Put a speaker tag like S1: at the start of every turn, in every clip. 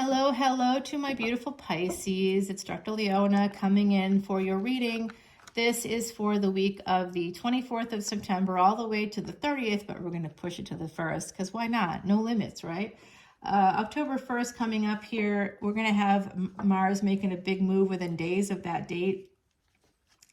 S1: Hello, hello to my beautiful Pisces. It's Dr. Leona coming in for your reading. This is for the week of the 24th of September all the way to the 30th, but we're going to push it to the 1st because why not? No limits, right? October 1st coming up here, we're going to have Mars making a big move within days of that date.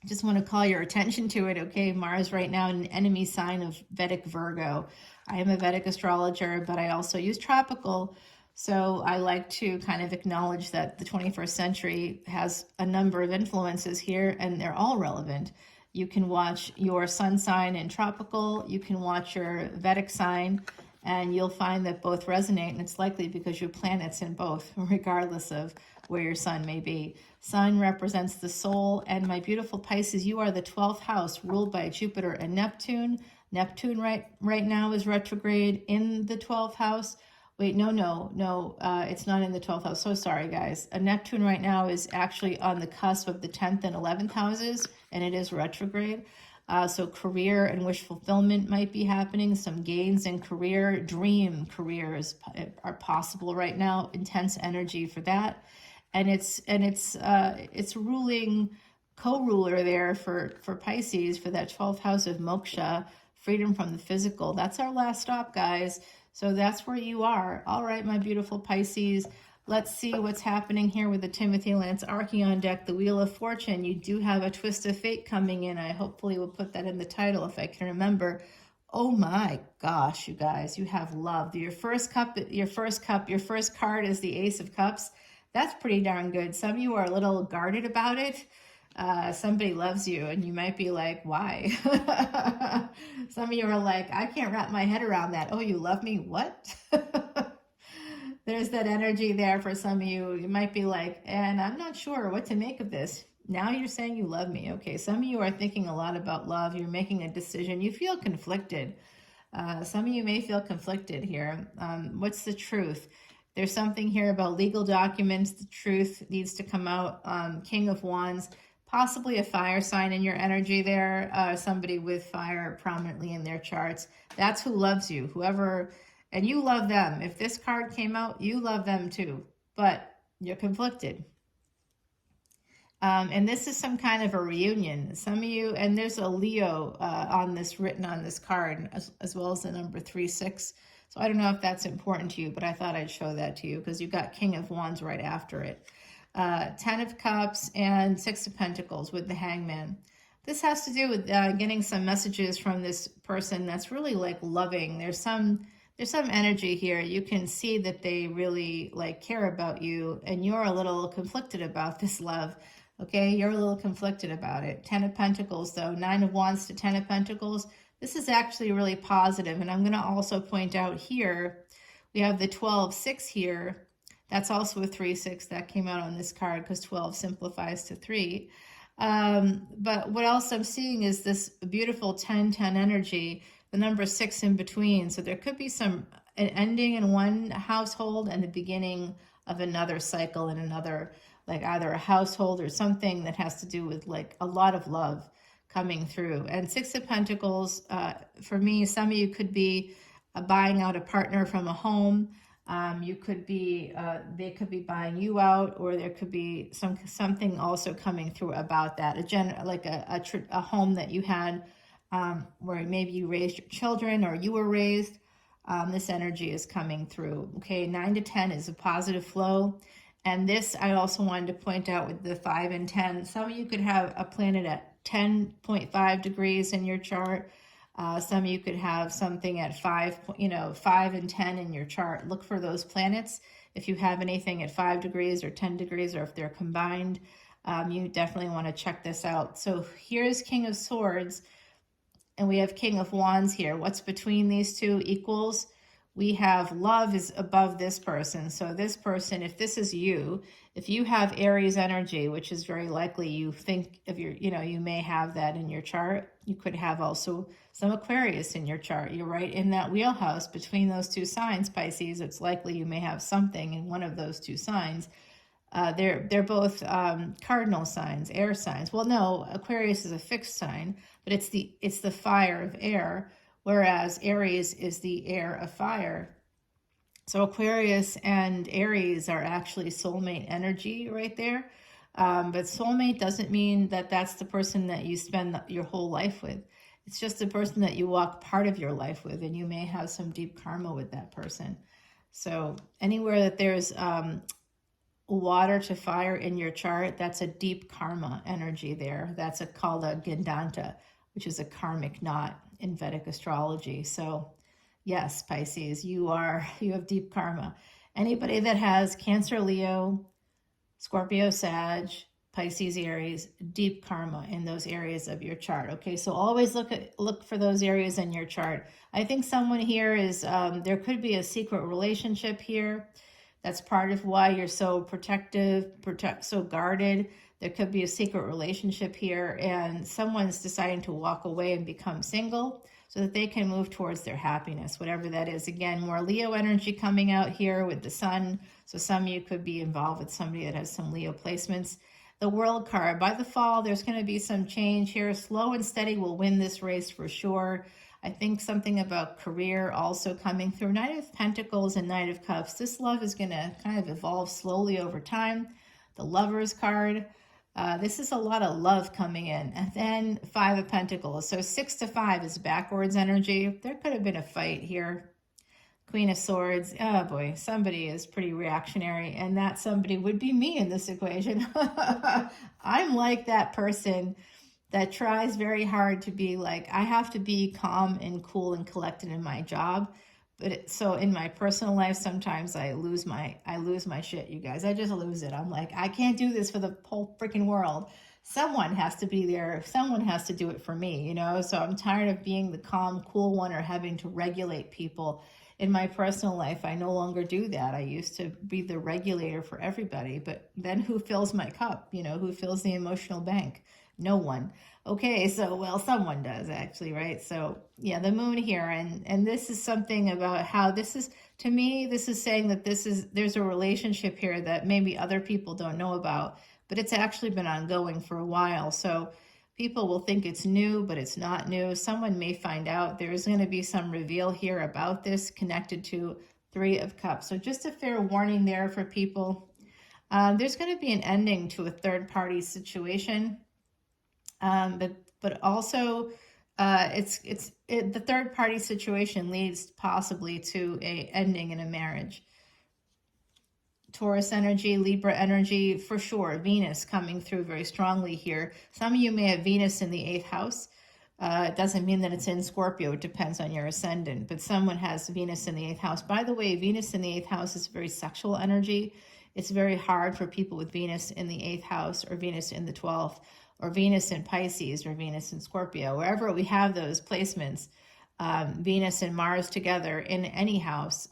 S1: Just want to call your attention to it, okay? Mars right now in an enemy sign of Vedic Virgo. I am a Vedic astrologer, but I also use tropical. So I like to kind of acknowledge that the 21st century has a number of influences here, and they're all relevant. You can watch your sun sign in tropical, you can watch your Vedic sign, and you'll find that both resonate, and it's likely because your planet's in both, regardless of where your sun may be. Sun represents the soul, and my beautiful Pisces, you are the 12th house, ruled by Jupiter and Neptune. Neptune right now is retrograde in the 12th house. Wait, no, it's not in the 12th house. So sorry, guys. Neptune right now is actually on the cusp of the 10th and 11th houses, and it is retrograde. So career and wish fulfillment might be happening. Some gains in career, dream careers are possible right now. Intense energy for that, and it's ruling co-ruler there for Pisces for that 12th house of moksha, freedom from the physical. That's our last stop, guys. So that's where you are. All right, my beautiful Pisces. Let's see what's happening here with the Timothy Lance Archeon deck, the Wheel of Fortune. You do have a twist of fate coming in. I hopefully will put that in the title if I can remember. Oh my gosh, you guys, you have love. Your first card is the Ace of Cups. That's pretty darn good. Some of you are a little guarded about it. Somebody loves you and you might be like, why? Some of you are like, I can't wrap my head around that. Oh, you love me? What? There's that energy there for some of you. You might be like, and I'm not sure what to make of this. Now you're saying you love me. Okay, some of you are thinking a lot about love. You're making a decision. You feel conflicted. Some of you may feel conflicted here. What's the truth? There's something here about legal documents. The truth needs to come out. King of Wands. Possibly a fire sign in your energy there, somebody with fire prominently in their charts. That's who loves you, whoever, and you love them. If this card came out, you love them too, but you're conflicted. And this is some kind of a reunion. Some of you, and there's a Leo written on this card, as well as the number 36. So I don't know if that's important to you, but I thought I'd show that to you because you got King of Wands right after it. 10 of Cups and 6 of Pentacles with the Hangman. This has to do with getting some messages from this person that's really like loving. There's some energy here. You can see that they really like care about you, and you're a little conflicted about this love. Okay, you're a little conflicted about it. 10 of Pentacles though, 9 of Wands to 10 of Pentacles. This is actually really positive, and I'm going to also point out here we have the 12-6 here. That's also a 3-6 that came out on this card because 12 simplifies to 3. But what else I'm seeing is this beautiful 10-10 energy, the number 6 in between. So there could be an ending in one household and the beginning of another cycle in another, like either a household or something that has to do with like a lot of love coming through. And 6 of Pentacles, for me, some of you could be buying out a partner from a home. You could be, they could be buying you out, or there could be something also coming through about that. A home that you had, where maybe you raised your children or you were raised. This energy is coming through. Okay, 9 to 10 is a positive flow. And this, I also wanted to point out with the 5 and 10. Some of you could have a planet at 10.5 degrees in your chart. Some of you could have something at 5 and 10 in your chart. Look for those planets. If you have anything at 5 degrees or 10 degrees, or if they're combined, you definitely want to check this out. So here's King of Swords, and we have King of Wands here. What's between these two equals? We have love is above this person. So this person, if this is you, if you have Aries energy, which is very likely you think of you may have that in your chart. You could have also some Aquarius in your chart. You're right in that wheelhouse between those two signs, Pisces. It's likely you may have something in one of those two signs. They're both cardinal signs, air signs. Well, no, Aquarius is a fixed sign, but it's the fire of air, whereas Aries is the air of fire. So Aquarius and Aries are actually soulmate energy right there. But soulmate doesn't mean that that's the person that you spend your whole life with. It's just the person that you walk part of your life with, and you may have some deep karma with that person. So anywhere that there's water to fire in your chart, that's a deep karma energy there. That's called a Gandanta, which is a karmic knot in Vedic astrology. So yes, Pisces, you have deep karma. Anybody that has Cancer, Leo, Scorpio, Sag, Pisces, Aries, deep karma in those areas of your chart. Okay, so always look for those areas in your chart. I think someone here is, there could be a secret relationship here. That's part of why you're so protective, so guarded. There could be a secret relationship here, and someone's deciding to walk away and become single so that they can move towards their happiness, whatever that is. Again, more Leo energy coming out here with the sun. So some of you could be involved with somebody that has some Leo placements. The World card, by the fall, there's going to be some change here. Slow and steady will win this race for sure. I think something about career also coming through. Knight of Pentacles and Knight of Cups. This love is going to kind of evolve slowly over time. The Lovers card. This is a lot of love coming in. And then Five of Pentacles. So 6 to 5 is backwards energy. There could have been a fight here. Queen of Swords. Oh boy, somebody is pretty reactionary. And that somebody would be me in this equation. I'm like that person that tries very hard to be like, I have to be calm and cool and collected in my job. But so in my personal life, sometimes I lose my shit, you guys. I just lose it. I'm like, I can't do this for the whole freaking world. Someone has to be there. Someone has to do it for me, you know? So I'm tired of being the calm, cool one or having to regulate people. In my personal life, I no longer do that. I used to be the regulator for everybody. But then who fills my cup? You know, who fills the emotional bank? No one. Okay, so, well, someone does actually, right? So, yeah, the moon here, and this is something about how this is, to me, this is saying that there's a relationship here that maybe other people don't know about, but it's actually been ongoing for a while. So people will think it's new, but it's not new. Someone may find out. There's going to be some reveal here about this connected to Three of Cups. So just a fair warning there for people. There's going to be an ending to a third-party situation. But also the third party situation leads possibly to a ending in a marriage. Taurus energy, Libra energy, for sure. Venus coming through very strongly here. Some of you may have Venus in the 8th house. It doesn't mean that it's in Scorpio. It depends on your ascendant. But someone has Venus in the 8th house. By the way, Venus in the 8th house is very sexual energy. It's very hard for people with Venus in the 8th house or Venus in the 12th. Or Venus in Pisces, or Venus in Scorpio, wherever we have those placements, Venus and Mars together in any house,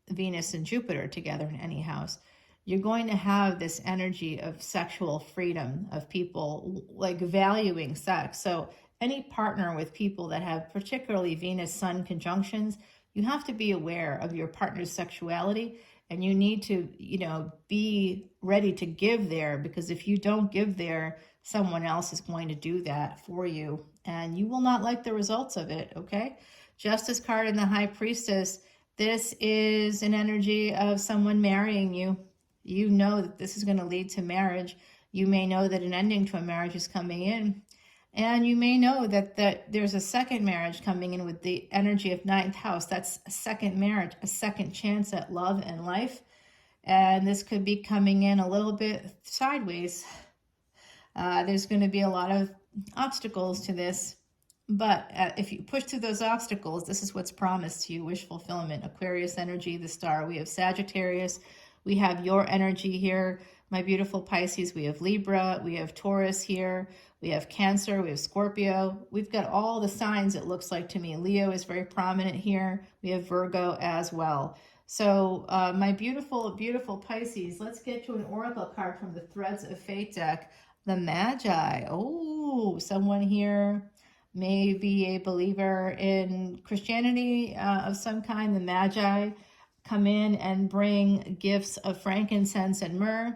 S1: Venus and Jupiter together in any house, you're going to have this energy of sexual freedom, of people like valuing sex. So any partner with people that have particularly Venus-Sun conjunctions, you have to be aware of your partner's sexuality, and you need to, you know, be ready to give there, because if you don't give there, someone else is going to do that for you, and you will not like the results of it, okay? Justice card and the High Priestess. This is an energy of someone marrying you. You know that this is going to lead to marriage. You may know that an ending to a marriage is coming in. And you may know that there's a second marriage coming in with the energy of 9th house. That's a second marriage, a second chance at love and life. And this could be coming in a little bit sideways. There's going to be a lot of obstacles to this. But if you push through those obstacles, this is what's promised to you, wish fulfillment. Aquarius energy, the star. We have Sagittarius. We have your energy here, my beautiful Pisces. We have Libra. We have Taurus here. We have Cancer. We have Scorpio. We've got all the signs, it looks like to me. Leo is very prominent here. We have Virgo as well. So my beautiful, beautiful Pisces, let's get to an oracle card from the Threads of Fate deck. The Magi. Oh, someone here may be a believer in Christianity of some kind. The Magi come in and bring gifts of frankincense and myrrh.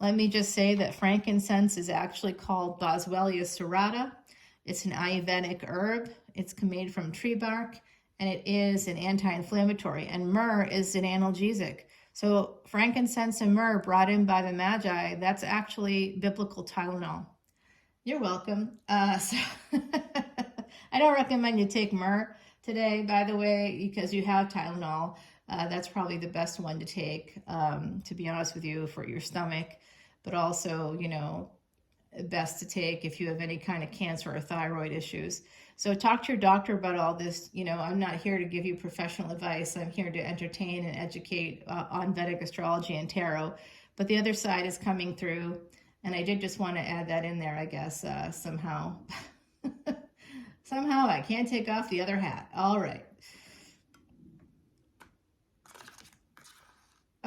S1: Let me just say that frankincense is actually called Boswellia serrata. It's an Ayurvedic herb. It's made from tree bark, and it is an anti-inflammatory, and myrrh is an analgesic. So frankincense and myrrh brought in by the Magi, that's actually biblical Tylenol. You're welcome. So I don't recommend you take myrrh today, by the way, because you have Tylenol. That's probably the best one to take, to be honest with you, for your stomach, but also, you know, best to take if you have any kind of cancer or thyroid issues. So talk to your doctor about all this. You know, I'm not here to give you professional advice. I'm here to entertain and educate on Vedic astrology and tarot. But the other side is coming through. And I did just want to add that in there, I guess, somehow. Somehow I can't take off the other hat. All right.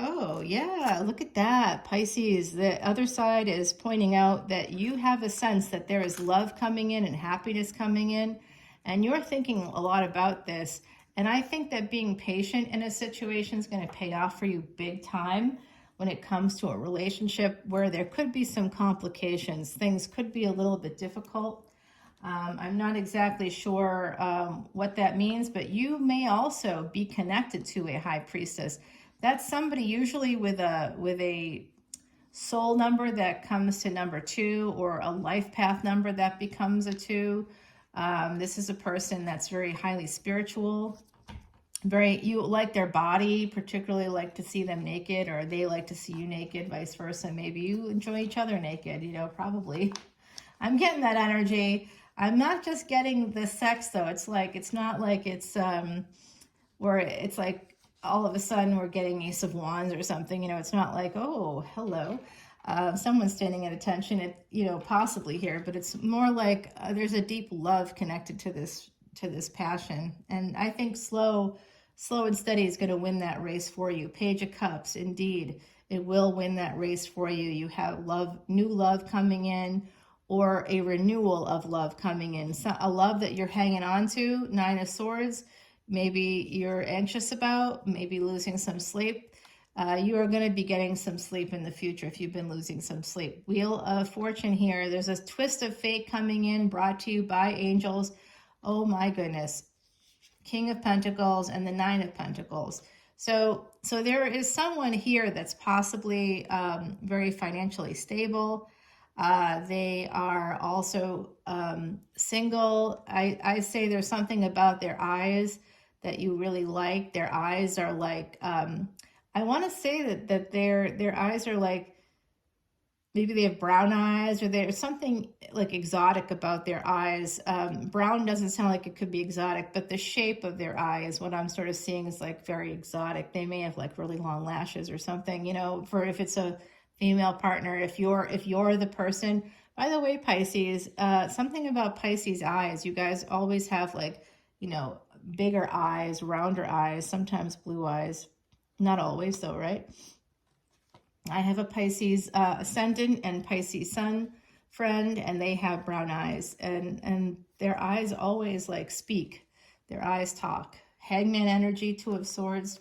S1: Oh, yeah, look at that. Pisces, the other side is pointing out that you have a sense that there is love coming in and happiness coming in, and you're thinking a lot about this. And I think that being patient in a situation is going to pay off for you big time when it comes to a relationship where there could be some complications. Things could be a little bit difficult. I'm not exactly sure what that means, but you may also be connected to a high priestess. That's somebody usually with a soul number that comes to number 2, or a life path number that becomes a 2. This is a person that's very highly spiritual. You like their body, particularly like to see them naked, or they like to see you naked, vice versa. Maybe you enjoy each other naked, you know, probably. I'm getting that energy. I'm not just getting the sex though. It's like, it's not like it's where it's like all of a sudden we're getting Ace of Wands or something, you know. It's not like, oh, hello, someone's standing at attention, you know, possibly here, but it's more like there's a deep love connected to this passion. And I think slow and steady is going to win that race for you. Page of Cups, indeed, it will win that race for you. You have love, new love coming in, or a renewal of love coming in. So, a love that you're hanging on to, 9 of Swords, maybe you're anxious about, maybe losing some sleep. You are going to be getting some sleep in the future if you've been losing some sleep. Wheel of Fortune here. There's a twist of fate coming in, brought to you by angels. Oh my goodness. King of Pentacles and the 9 of Pentacles. So there is someone here that's possibly very financially stable. They are also single. I say there's something about their eyes that you really like. Their eyes are like, I want to say that their eyes are like, maybe they have brown eyes, or there's something like exotic about their eyes. Brown doesn't sound like it could be exotic, but the shape of their eye is what I'm sort of seeing is like very exotic. They may have like really long lashes or something, you know, for if it's a female partner, if you're the person. By the way, Pisces, something about Pisces eyes, you guys always have like, you know, bigger eyes, rounder eyes, sometimes blue eyes. Not always though, right? I have a Pisces Ascendant and Pisces Sun friend, and they have brown eyes, and their eyes always like speak. Their eyes talk. Hangman energy, 2 of Swords.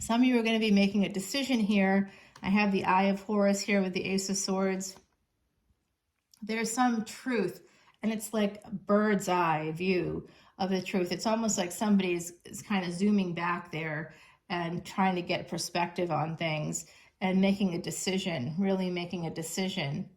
S1: Some of you are going to be making a decision here. I have the Eye of Horus here with the Ace of Swords. There's some truth, and it's like a bird's eye view of the truth. It's almost like somebody is kind of zooming back there and trying to get perspective on things and making a decision, really making a decision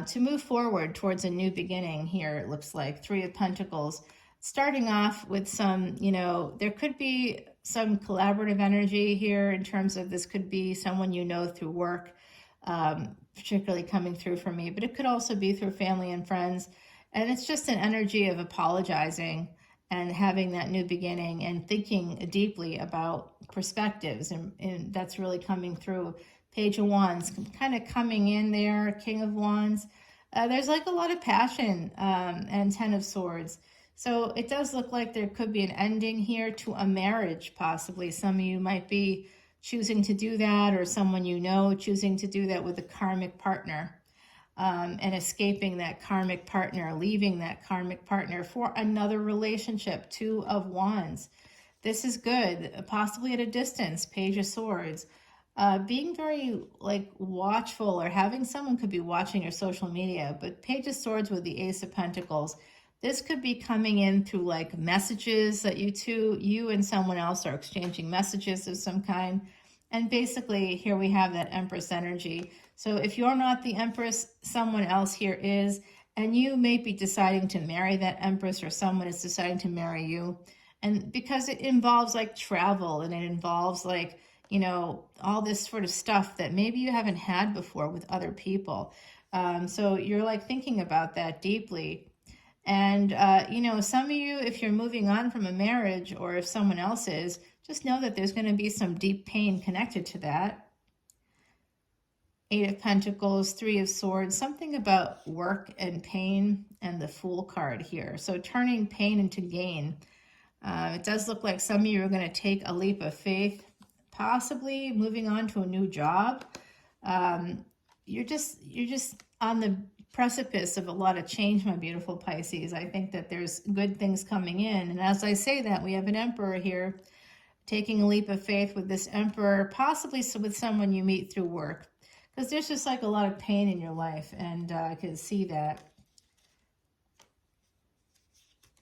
S1: to move forward towards a new beginning here. It looks like 3 of Pentacles, starting off with some, you know, there could be some collaborative energy here in terms of this could be someone you know through work, particularly coming through for me, but it could also be through family and friends. And it's just an energy of apologizing and having that new beginning and thinking deeply about perspectives. And that's really coming through. Page of Wands, kind of coming in there, King of Wands. There's like a lot of passion and 10 of Swords. So it does look like there could be an ending here to a marriage, possibly. Some of you might be choosing to do that, or someone you know choosing to do that with a karmic partner. And escaping that karmic partner, leaving that karmic partner for another relationship, 2 of Wands. This is good, possibly at a distance, Page of Swords. Being very like watchful, or having someone could be watching your social media, but Page of Swords with the Ace of Pentacles. This could be coming in through like messages that you and someone else are exchanging messages of some kind. And basically here we have that Empress energy. So if you're not the Empress, someone else here is, and you may be deciding to marry that Empress, or someone is deciding to marry you. And because it involves like travel, and it involves like, you know, all this sort of stuff that maybe you haven't had before with other people. So you're like thinking about that deeply. And, you know, some of you, if you're moving on from a marriage, or if someone else is, just know that there's going to be some deep pain connected to that. 8 of Pentacles, 3 of Swords, something about work and pain, and the Fool card here. So turning pain into gain. It does look like some of you are going to take a leap of faith, possibly moving on to a new job. You're just on the precipice of a lot of change, my beautiful Pisces. I think that there's good things coming in. And as I say that, we have an Emperor here taking a leap of faith with this Emperor, possibly with someone you meet through work. Because there's just like a lot of pain in your life, and I can see that.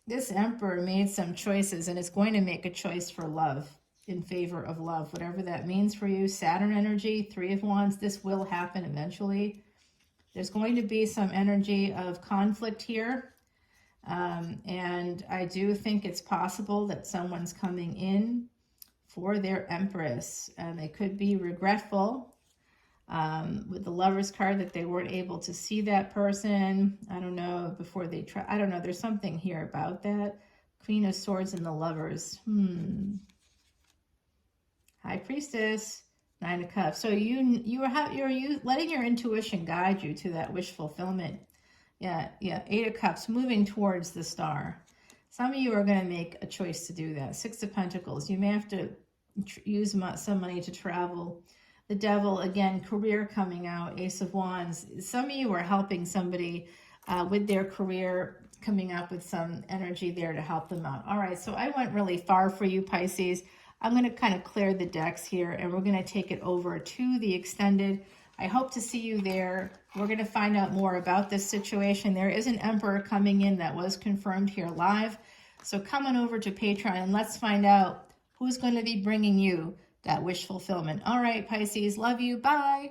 S1: This Emperor made some choices, and is going to make a choice for love, in favor of love, whatever that means for you. Saturn energy, 3 of Wands, this will happen eventually. There's going to be some energy of conflict here. And I do think it's possible that someone's coming in for their Empress. And they could be regretful with the Lovers card that they weren't able to see that person. I don't know, before they try. I don't know. There's something here about that. Queen of Swords and the Lovers. High Priestess. 9 of Cups. So you're letting your intuition guide you to that wish fulfillment. Yeah. 8 of Cups, moving towards the star. Some of you are going to make a choice to do that. 6 of Pentacles. You may have to use some money to travel. The Devil, again, career coming out. Ace of Wands. Some of you are helping somebody with their career, coming up with some energy there to help them out. All right, so I went really far for you, Pisces. I'm going to kind of clear the decks here, and we're going to take it over to the extended. I hope to see you there. We're going to find out more about this situation. There is an Emperor coming in that was confirmed here live. So come on over to Patreon, and let's find out who's going to be bringing you that wish fulfillment. All right, Pisces, love you. Bye.